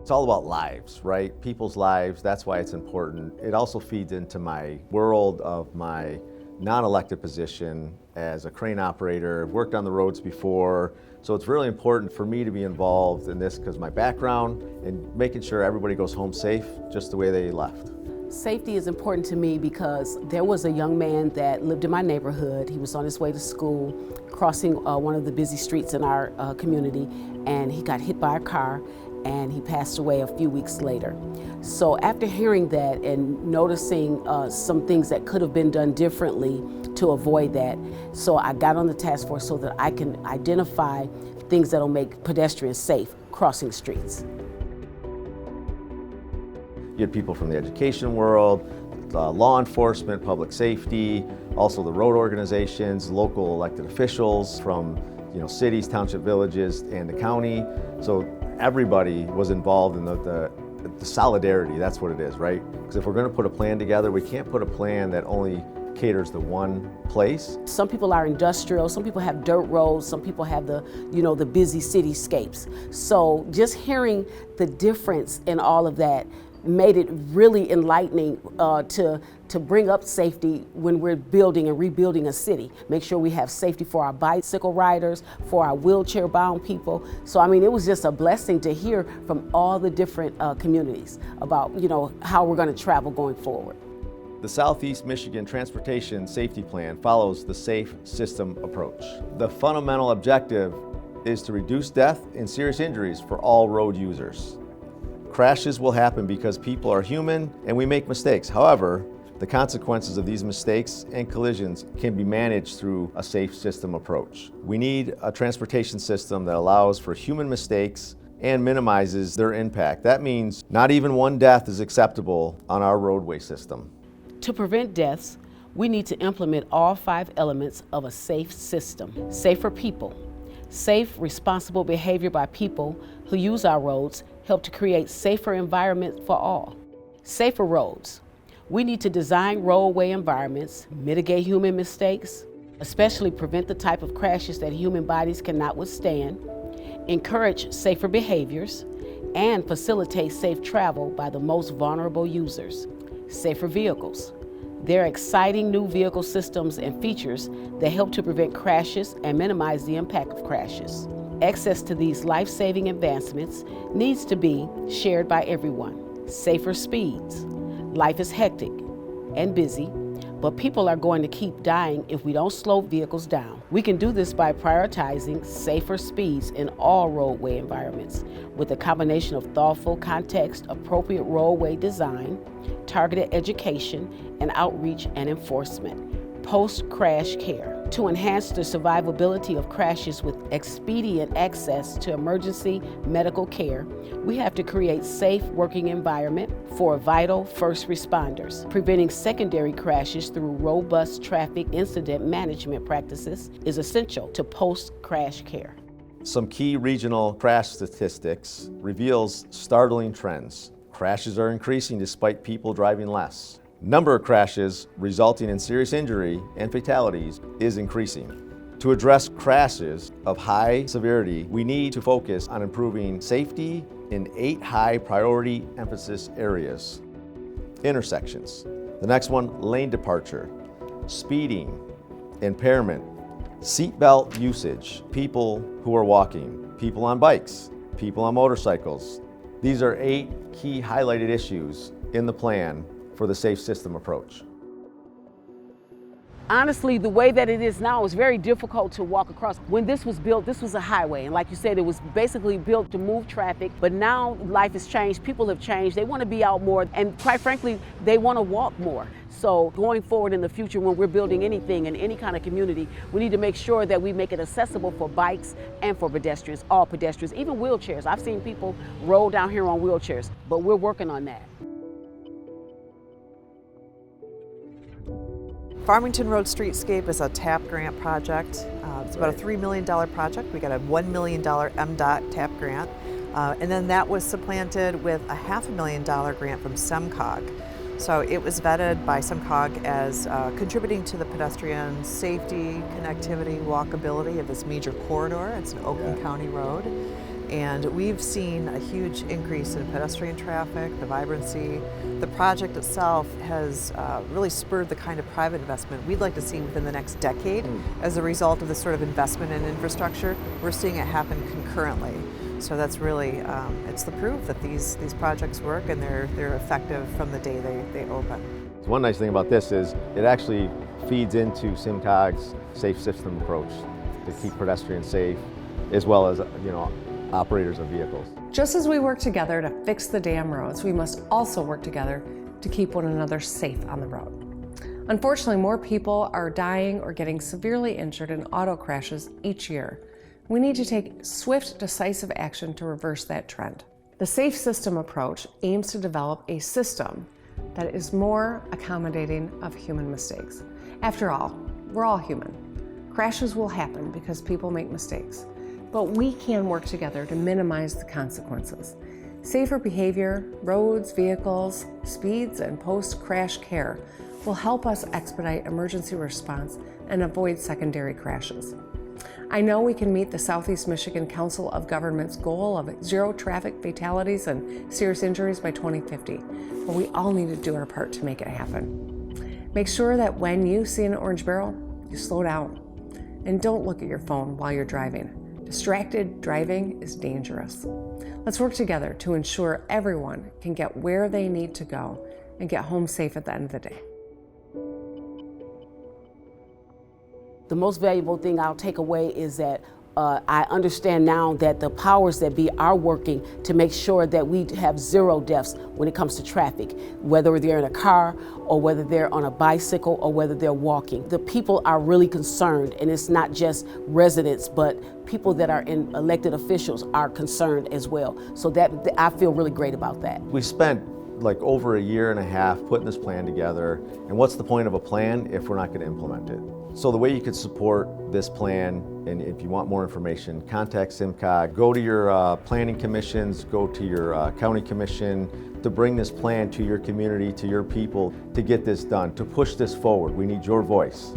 It's all about lives, right? People's lives, that's why it's important. It also feeds into my world of my non-elected position as a crane operator. I've worked on the roads before, so it's really important for me to be involved in this because my background and making sure everybody goes home safe just the way they left. Safety is important to me because there was a young man that lived in my neighborhood. He was on his way to school, crossing one of the busy streets in our community, and he got hit by a car and he passed away a few weeks later. So after hearing that and noticing some things that could have been done differently to avoid that, so I got on the task force so that I can identify things that will make pedestrians safe crossing streets. You had people from the education world, law enforcement, public safety, also the road organizations, local elected officials from cities, township, villages, and the county. So everybody was involved in the solidarity, that's what it is, right? Because if we're going to put a plan together, we can't put a plan that only caters to one place. Some people are industrial, some people have dirt roads, some people have the busy cityscapes. So just hearing the difference in all of that made it really enlightening to bring up safety when we're building and rebuilding a city. Make sure we have safety for our bicycle riders, for our wheelchair bound people. So I mean, it was just a blessing to hear from all the different communities about how we're going to travel going forward. The Southeast Michigan Transportation Safety Plan follows the safe system approach. The fundamental objective is to reduce death and serious injuries for all road users. Crashes will happen because people are human and we make mistakes. However, the consequences of these mistakes and collisions can be managed through a safe system approach. We need a transportation system that allows for human mistakes and minimizes their impact. That means not even one death is acceptable on our roadway system. To prevent deaths, we need to implement all 5 elements of a safe system. Safe for people. Safe, responsible behavior by people who use our roads help to create safer environments for all. Safer roads. We need to design roadway environments, mitigate human mistakes, especially prevent the type of crashes that human bodies cannot withstand, encourage safer behaviors, and facilitate safe travel by the most vulnerable users. Safer vehicles. There are exciting new vehicle systems and features that help to prevent crashes and minimize the impact of crashes. Access to these life-saving advancements needs to be shared by everyone. Safer speeds. Life is hectic and busy, but people are going to keep dying if we don't slow vehicles down. We can do this by prioritizing safer speeds in all roadway environments with a combination of thoughtful, context-appropriate roadway design, targeted education, and outreach and enforcement. Post-crash care. To enhance the survivability of crashes with expedient access to emergency medical care, we have to create safe working environment for vital first responders. Preventing secondary crashes through robust traffic incident management practices is essential to post-crash care. Some key regional crash statistics reveals startling trends. Crashes are increasing despite people driving less. Number of crashes resulting in serious injury and fatalities is increasing. To address crashes of high severity, we need to focus on improving safety in 8 high priority emphasis areas. Intersections. The next one, lane departure, speeding, impairment, seatbelt usage, people who are walking, people on bikes, people on motorcycles. These are 8 key highlighted issues in the plan for the safe system approach. Honestly, the way that it is now is very difficult to walk across. When this was built, this was a highway, and like you said, it was basically built to move traffic, but now life has changed, people have changed, they want to be out more, and quite frankly, they want to walk more. So going forward in the future, when we're building anything in any kind of community, we need to make sure that we make it accessible for bikes and for pedestrians, all pedestrians, even wheelchairs. I've seen people roll down here on wheelchairs, but we're working on that. Farmington Road Streetscape is a TAP grant project. It's about a $3 million project. We got a $1 million MDOT TAP grant. And then that was supplanted with a $500,000 grant from SEMCOG. So it was vetted by SEMCOG as contributing to the pedestrian safety, connectivity, walkability of this major corridor. It's an Oakland County road. And we've seen a huge increase in pedestrian traffic, the vibrancy. The project itself has really spurred the kind of private investment we'd like to see within the next decade. As a result of this sort of investment in infrastructure, we're seeing it happen concurrently. So that's really, it's the proof that these projects work and they're effective from the day they open. One nice thing about this is it actually feeds into SIMCOG's safe system approach to keep pedestrians safe, as well as operators of vehicles. Just as we work together to fix the damn roads, we must also work together to keep one another safe on the road. Unfortunately, more people are dying or getting severely injured in auto crashes each year. We need to take swift, decisive action to reverse that trend. The safe system approach aims to develop a system that is more accommodating of human mistakes. After all, we're all human. Crashes will happen because people make mistakes. But we can work together to minimize the consequences. Safer behavior, roads, vehicles, speeds, and post-crash care will help us expedite emergency response and avoid secondary crashes. I know we can meet the Southeast Michigan Council of Governments' goal of 0 traffic fatalities and serious injuries by 2050, but we all need to do our part to make it happen. Make sure that when you see an orange barrel, you slow down and don't look at your phone while you're driving. Distracted driving is dangerous. Let's work together to ensure everyone can get where they need to go and get home safe at the end of the day. The most valuable thing I'll take away is that I understand now that the powers that be are working to make sure that we have 0 deaths when it comes to traffic, whether they're in a car or whether they're on a bicycle or whether they're walking. The people are really concerned, and it's not just residents, but people that are in elected officials are concerned as well. So that I feel really great about that. We spent like over 1.5 years putting this plan together, and what's the point of a plan if we're not going to implement it? So the way you could support this plan, and if you want more information, contact SIMCOG, go to your planning commissions, go to your county commission to bring this plan to your community, to your people, to get this done, to push this forward. We need your voice.